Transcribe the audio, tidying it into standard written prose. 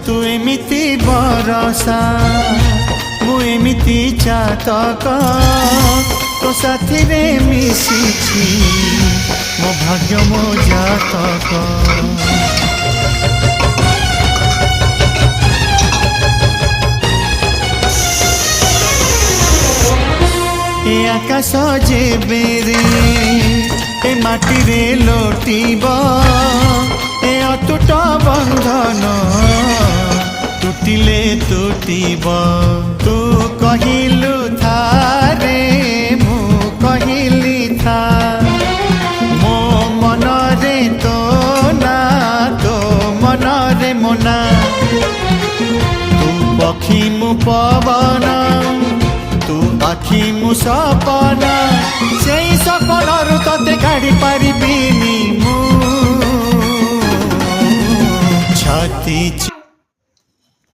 तू एमिति बरसा मु एमिति चातक तो साथी रे मिशिछि मो भाग्य मो जातक। ए आकाश जेबेरे ए माटी रे लोटिब ए अटूट बंधन टूटिले टूटिब। तू कहिलु थारे मु कहिली था मो मन रे तो ना तो मन रे मोना। तू पक्षी मु पवन तू आखि मु सपना से सपनरु तते काढ़ी पारिबिनी मु छाती।